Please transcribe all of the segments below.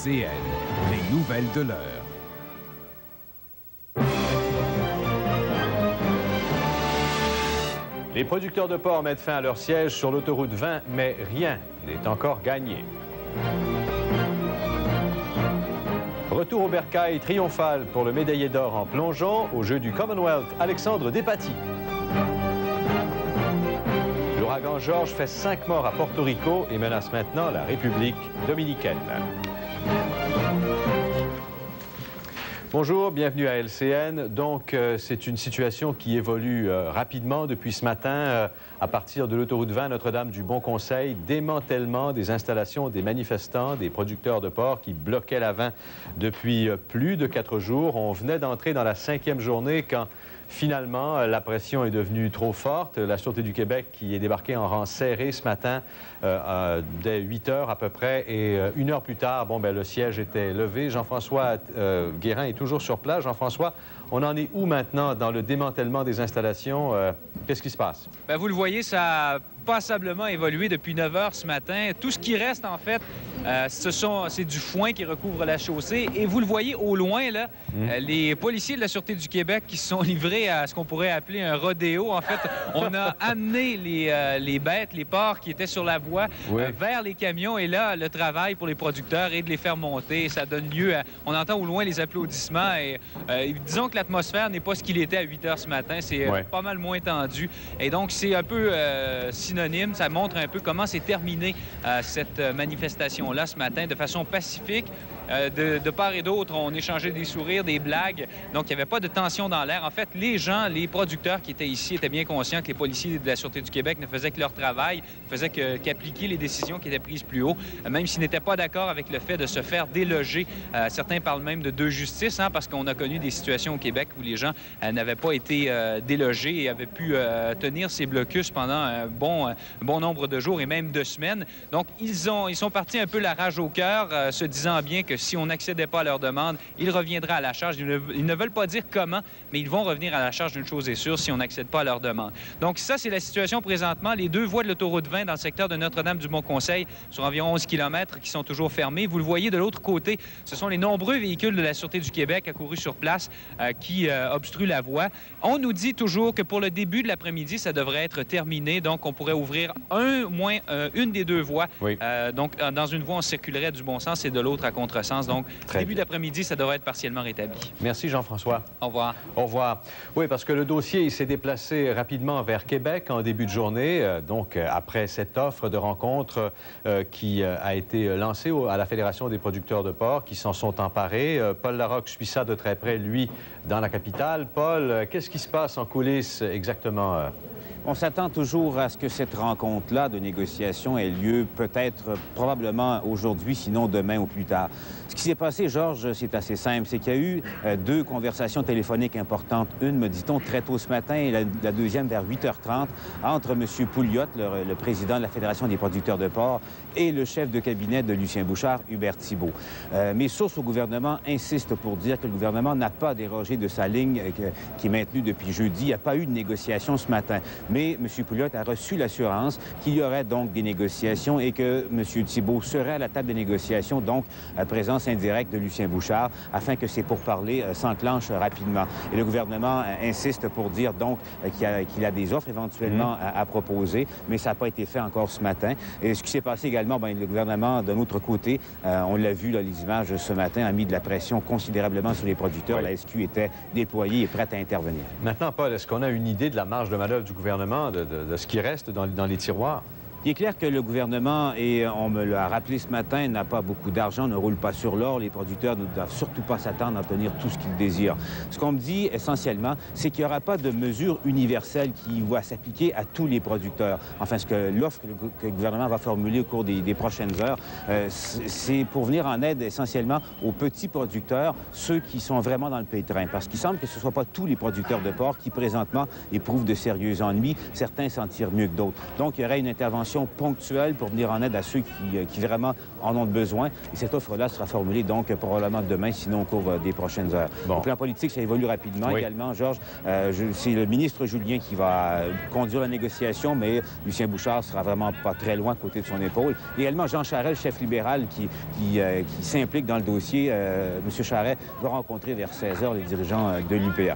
LCN, les nouvelles de l'heure. Les producteurs de porc mettent fin à leur siège sur l'autoroute 20, mais rien n'est encore gagné. Retour au bercail triomphal pour le médaillé d'or en plongeon aux Jeux du Commonwealth, Alexandre Despatie. L'ouragan George fait 5 morts à Porto Rico et menace maintenant la République dominicaine. Bonjour, bienvenue à LCN. Donc, c'est une situation qui évolue rapidement depuis ce matin. À partir de l'autoroute 20 Notre-Dame du Bon Conseil, démantèlement des installations des manifestants, des producteurs de porc qui bloquaient la 20 depuis plus de 4 jours. On venait d'entrer dans la 5e journée quand finalement la pression est devenue trop forte. La Sûreté du Québec qui est débarquée en rang serré ce matin dès 8 heures à peu près et 1 heure plus tard, le siège était levé. Jean-François Guérin est toujours sur place. Jean-François, on en est où maintenant dans le démantèlement des installations? Qu'est-ce qui se passe? Bien, vous le voyez, ça a passablement évolué depuis 9 heures ce matin. Tout ce qui reste, en fait, c'est du foin qui recouvre la chaussée. Et vous le voyez au loin, là, les policiers de la Sûreté du Québec qui se sont livrés à ce qu'on pourrait appeler un rodéo. En fait, on a amené les bêtes, les porcs qui étaient sur la voie vers les camions. Et là, le travail pour les producteurs est de les faire monter. Ça donne lieu à... On entend au loin les applaudissements. Et disons que l'atmosphère n'est pas ce qu'il était à 8 heures ce matin. C'est pas mal moins tendu. Et donc, c'est un peu synonyme. Ça montre un peu comment s'est terminée cette manifestation-là ce matin de façon pacifique. De part et d'autre, on échangeait des sourires, des blagues. Donc, il n'y avait pas de tension dans l'air. En fait, les gens, les producteurs qui étaient ici étaient bien conscients que les policiers de la Sûreté du Québec ne faisaient que leur travail, ne faisaient qu'appliquer les décisions qui étaient prises plus haut, même s'ils n'étaient pas d'accord avec le fait de se faire déloger. Certains parlent même de deux justices, parce qu'on a connu des situations au Québec où les gens n'avaient pas été délogés et avaient pu tenir ces blocus pendant un bon nombre de jours et même de semaines. Donc, ils sont partis un peu la rage au cœur, se disant bien que si on n'accédait pas à leur demande, ils reviendraient à la charge. Ils ne veulent pas dire comment, mais ils vont revenir à la charge d'une chose est sûre si on n'accède pas à leur demande. Donc ça, c'est la situation présentement. Les 2 voies de l'autoroute 20 dans le secteur de Notre-Dame du Bon Conseil sur environ 11 km qui sont toujours fermées. Vous le voyez de l'autre côté, ce sont les nombreux véhicules de la Sûreté du Québec accourus sur place qui obstruent la voie. On nous dit toujours que pour le début de l'après-midi, ça devrait être terminé. Donc, on pourrait ouvrir une des 2 voies. Oui. Donc, dans une voie, on circulerait du bon sens et de l'autre à contresens. Donc, début d'après-midi, ça devrait être partiellement rétabli. Merci, Jean-François. Au revoir. Au revoir. Oui, parce que le dossier s'est déplacé rapidement vers Québec en début de journée. Donc, après cette offre de rencontre qui a été lancée à la Fédération des producteurs de porc, qui s'en sont emparés. Paul Larocque suit ça de très près, lui, dans la capitale. Paul, qu'est-ce qui se passe en coulisses exactement? On s'attend toujours à ce que cette rencontre-là de négociation ait lieu peut-être probablement aujourd'hui, sinon demain ou plus tard. Ce qui s'est passé, Georges, c'est assez simple. C'est qu'il y a eu 2 conversations téléphoniques importantes. Une, me dit-on, très tôt ce matin et la deuxième vers 8h30 entre M. Pouliot, le président de la Fédération des producteurs de porc, et le chef de cabinet de Lucien Bouchard, Hubert Thibault. Mes sources au gouvernement insistent pour dire que le gouvernement n'a pas dérogé de sa ligne qui est maintenue depuis jeudi. Il n'y a pas eu de négociation ce matin. Mais M. Pouliot a reçu l'assurance qu'il y aurait donc des négociations et que M. Thibault serait à la table des négociations, donc à présence indirecte de Lucien Bouchard, afin que ces pourparlers s'enclenchent rapidement. Et le gouvernement insiste pour dire donc qu'il a des offres éventuellement à proposer, mais ça n'a pas été fait encore ce matin. Et ce qui s'est passé également, le gouvernement, d'un autre côté, on l'a vu, là, les images ce matin, a mis de la pression considérablement sur les producteurs. Oui. La SQ était déployée et prête à intervenir. Maintenant, Paul, est-ce qu'on a une idée de la marge de manœuvre du gouvernement? De ce qui reste dans les tiroirs? Il est clair que le gouvernement, et on me l'a rappelé ce matin, n'a pas beaucoup d'argent, ne roule pas sur l'or. Les producteurs ne doivent surtout pas s'attendre à obtenir tout ce qu'ils désirent. Ce qu'on me dit essentiellement, c'est qu'il n'y aura pas de mesure universelle qui va s'appliquer à tous les producteurs. Enfin, l'offre que le gouvernement va formuler au cours des prochaines heures, c'est pour venir en aide essentiellement aux petits producteurs, ceux qui sont vraiment dans le pétrin. Parce qu'il semble que ce ne soit pas tous les producteurs de porc qui, présentement, éprouvent de sérieux ennuis. Certains s'en tirent mieux que d'autres. Donc, il y aurait une intervention négociation ponctuelle pour venir en aide à ceux qui vraiment en ont besoin. Et cette offre-là sera formulée donc probablement demain, sinon au cours des prochaines heures. Au plan politique, ça évolue rapidement également, Georges. C'est le ministre Julien qui va conduire la négociation, mais Lucien Bouchard sera vraiment pas très loin à côté de son épaule. Et également Jean Charest, chef libéral, qui s'implique dans le dossier. M. Charest va rencontrer vers 16 h les dirigeants de l'UPA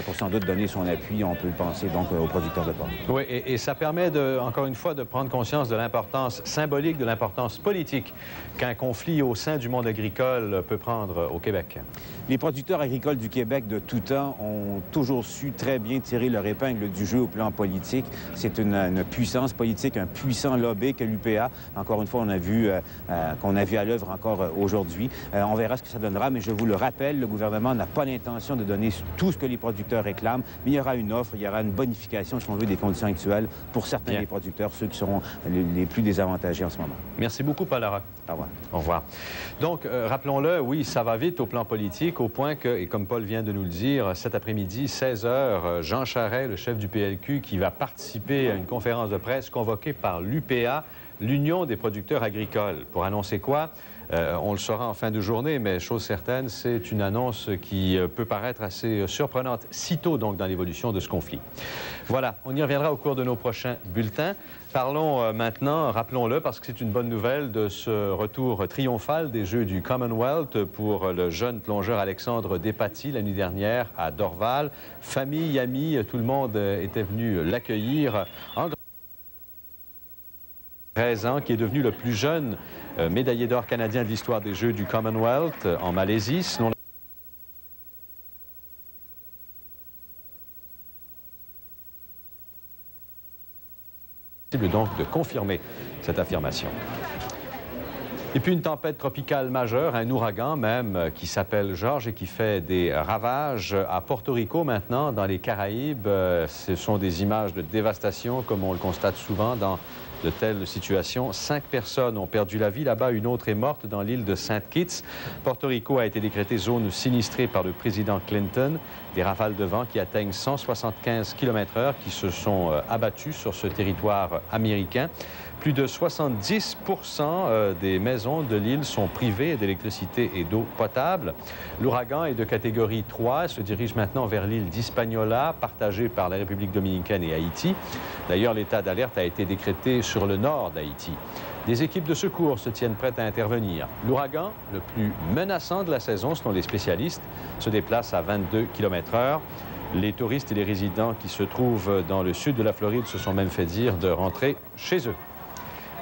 pour sans doute donner son appui, on peut le penser, donc aux producteurs de porc. Oui, et ça permet, encore une fois, de prendre conscience de l'importance symbolique, de l'importance politique qu'un conflit au sein du monde agricole peut prendre au Québec. Les producteurs agricoles du Québec de tout temps ont toujours su très bien tirer leur épingle du jeu au plan politique. C'est une puissance politique, un puissant lobby que l'UPA. Encore une fois, on a vu qu'on a vu à l'œuvre encore aujourd'hui. On verra ce que ça donnera, mais je vous le rappelle, le gouvernement n'a pas l'intention de donner tout ce que les producteurs réclament, mais il y aura une offre, il y aura une bonification, si on veut, des conditions actuelles pour certains des producteurs, ceux qui seront les plus désavantagés en ce moment. Merci beaucoup, Paul Larocque. Au revoir. Au revoir. Donc, rappelons-le, oui, ça va vite au plan politique, au point que, et comme Paul vient de nous le dire, cet après-midi, 16 h, Jean Charest, le chef du PLQ, qui va participer à une conférence de presse convoquée par l'UPA, l'Union des producteurs agricoles. Pour annoncer quoi? On le saura en fin de journée, mais chose certaine, c'est une annonce qui peut paraître assez surprenante, sitôt donc dans l'évolution de ce conflit. Voilà, on y reviendra au cours de nos prochains bulletins. Parlons maintenant, rappelons-le, parce que c'est une bonne nouvelle, de ce retour triomphal des Jeux du Commonwealth pour le jeune plongeur Alexandre Despatie la nuit dernière à Dorval. Famille, amis, tout le monde était venu l'accueillir. 13 ans, qui est devenu le plus jeune médaillé d'or canadien de l'histoire des Jeux du Commonwealth en Malaisie. Sinon, donc de confirmer cette affirmation. Et puis une tempête tropicale majeure, un ouragan même, qui s'appelle George et qui fait des ravages à Porto Rico maintenant, dans les Caraïbes. Ce sont des images de dévastation, comme on le constate souvent dans de telles situations. 5 personnes ont perdu la vie là-bas, une autre est morte dans l'île de Saint-Kitts. Porto Rico a été décrétée zone sinistrée par le président Clinton. Des rafales de vent qui atteignent 175 km/h qui se sont abattues sur ce territoire américain. Plus de 70 % des maisons de l'île sont privées d'électricité et d'eau potable. L'ouragan est de catégorie 3, se dirige maintenant vers l'île d'Hispaniola, partagée par la République dominicaine et Haïti. D'ailleurs, l'état d'alerte a été décrété sur le nord d'Haïti. Des équipes de secours se tiennent prêtes à intervenir. L'ouragan, le plus menaçant de la saison, selon les spécialistes, se déplace à 22 km/h. Les touristes et les résidents qui se trouvent dans le sud de la Floride se sont même fait dire de rentrer chez eux.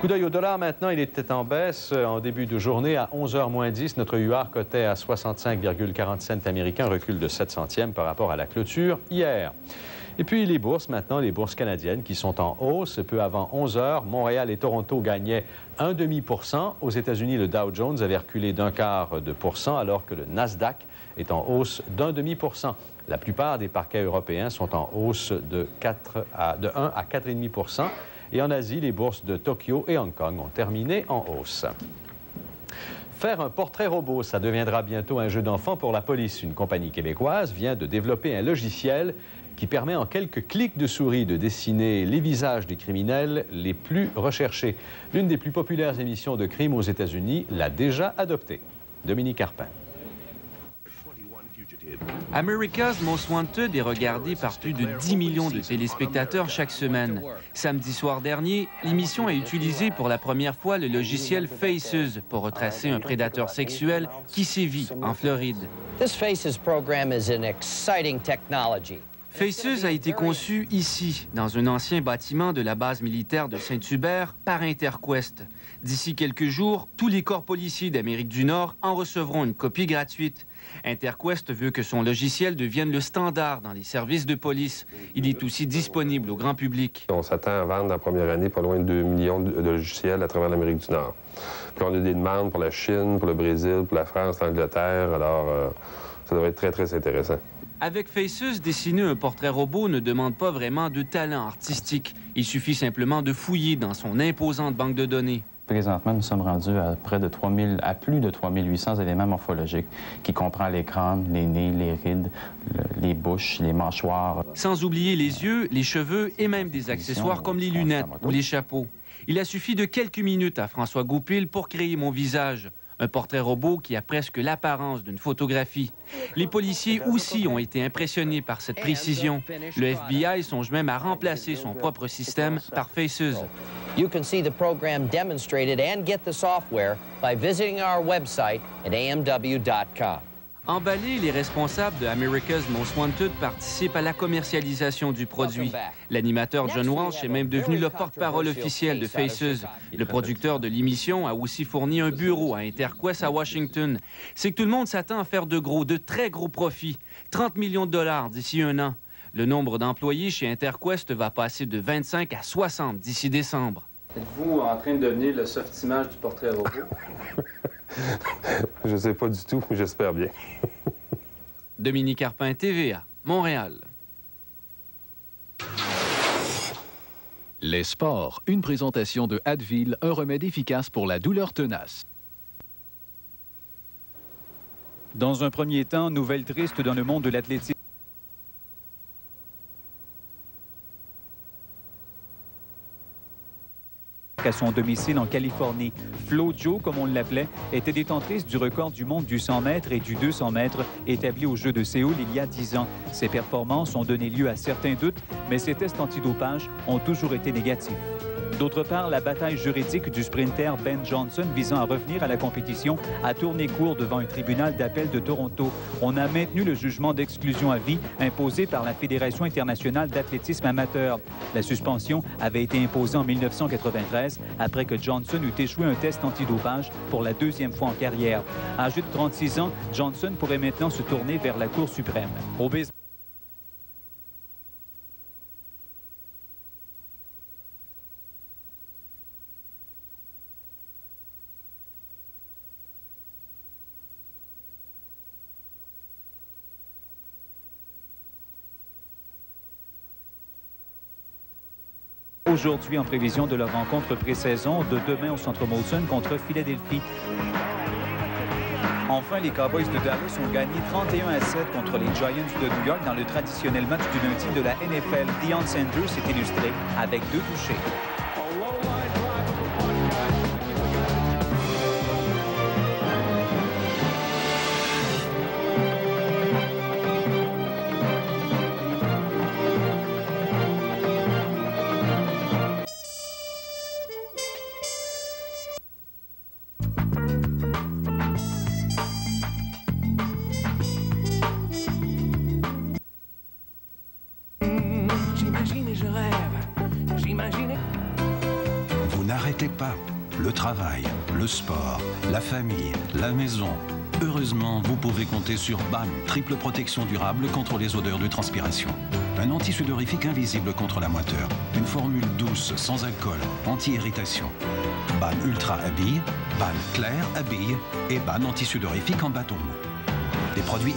Coup d'œil au dollar maintenant, il était en baisse en début de journée à 11 h moins 10. Notre UR cotait à 65,40 cents américains, recul de 7 centièmes par rapport à la clôture hier. Et puis les bourses maintenant, les bourses canadiennes qui sont en hausse. Peu avant 11 h, Montréal et Toronto gagnaient 0,5 %. Aux États-Unis, le Dow Jones avait reculé d'0,25 % alors que le Nasdaq est en hausse d'1,5 %. La plupart des parquets européens sont en hausse de 1 à 4,5 %. Et en Asie, les bourses de Tokyo et Hong Kong ont terminé en hausse. Faire un portrait robot, ça deviendra bientôt un jeu d'enfant pour la police. Une compagnie québécoise vient de développer un logiciel qui permet en quelques clics de souris de dessiner les visages des criminels les plus recherchés. L'une des plus populaires émissions de crime aux États-Unis l'a déjà adopté. Dominique Carpin. America's Most Wanted est regardé par plus de 10 millions de téléspectateurs chaque semaine. Samedi soir dernier, l'émission a utilisé pour la première fois le logiciel Faces pour retracer un prédateur sexuel qui sévit en Floride. This Faces program is an exciting technology. Faces a été conçu ici, dans un ancien bâtiment de la base militaire de Saint-Hubert, par Interquest. D'ici quelques jours, tous les corps policiers d'Amérique du Nord en recevront une copie gratuite. Interquest veut que son logiciel devienne le standard dans les services de police. Il est aussi disponible au grand public. On s'attend à vendre dans la première année pas loin de 2 millions de logiciels à travers l'Amérique du Nord. Puis on a des demandes pour la Chine, pour le Brésil, pour la France, l'Angleterre. Alors, ça devrait être très, très intéressant. Avec Faces, dessiner un portrait robot ne demande pas vraiment de talent artistique. Il suffit simplement de fouiller dans son imposante banque de données. Présentement, nous sommes rendus à plus de 3800 éléments morphologiques qui comprend les crânes, les nez, les rides, les bouches, les mâchoires. Sans oublier les yeux, les cheveux et même des accessoires comme les lunettes ou les chapeaux. Il a suffi de quelques minutes à François Goupil pour créer mon visage. Un portrait robot qui a presque l'apparence d'une photographie. Les policiers aussi ont été impressionnés par cette précision. Le FBI songe même à remplacer son propre système par Faces. You can see the program demonstrated and get the software by visiting our website at amw.com. Emballés, les responsables de America's Most Wanted participent à la commercialisation du produit. L'animateur John Walsh est même devenu le porte-parole officiel de Faces. Le producteur de l'émission a aussi fourni un bureau à Interquest à Washington. C'est que tout le monde s'attend à faire de très gros profits. 30 millions de dollars d'ici un an. Le nombre d'employés chez Interquest va passer de 25 à 60 d'ici décembre. Êtes-vous en train de devenir le soft image du portrait robot? Je ne sais pas du tout, mais j'espère bien. Dominique Carpin, TVA, Montréal. Les sports, une présentation de Advil, un remède efficace pour la douleur tenace. Dans un premier temps, nouvelle triste dans le monde de l'athlétisme. À son domicile en Californie. Flo Jo, comme on l'appelait, était détentrice du record du monde du 100 mètres et du 200 mètres établi aux Jeux de Séoul il y a 10 ans. Ses performances ont donné lieu à certains doutes, mais ses tests antidopage ont toujours été négatifs. D'autre part, la bataille juridique du sprinter Ben Johnson visant à revenir à la compétition a tourné court devant un tribunal d'appel de Toronto. On a maintenu le jugement d'exclusion à vie imposé par la Fédération internationale d'athlétisme amateur. La suspension avait été imposée en 1993 après que Johnson eut échoué un test antidopage pour la deuxième fois en carrière. Âgé de 36 ans, Johnson pourrait maintenant se tourner vers la Cour suprême. Au baseball, aujourd'hui en prévision de leur rencontre pré-saison de demain au Centre Molson contre Philadelphie. Enfin, les Cowboys de Dallas ont gagné 31-7 contre les Giants de New York dans le traditionnel match du lundi de la NFL. Deion Sanders s'est illustré avec 2 touchés. Vous n'arrêtez pas. Le travail, le sport, la famille, la maison. Heureusement, vous pouvez compter sur BAN, triple protection durable contre les odeurs de transpiration. Un anti-sudorifique invisible contre la moiteur. Une formule douce, sans alcool, anti-irritation. BAN Ultra habille, BAN Clair habille et BAN anti-sudorifique en bâton mou. Des produits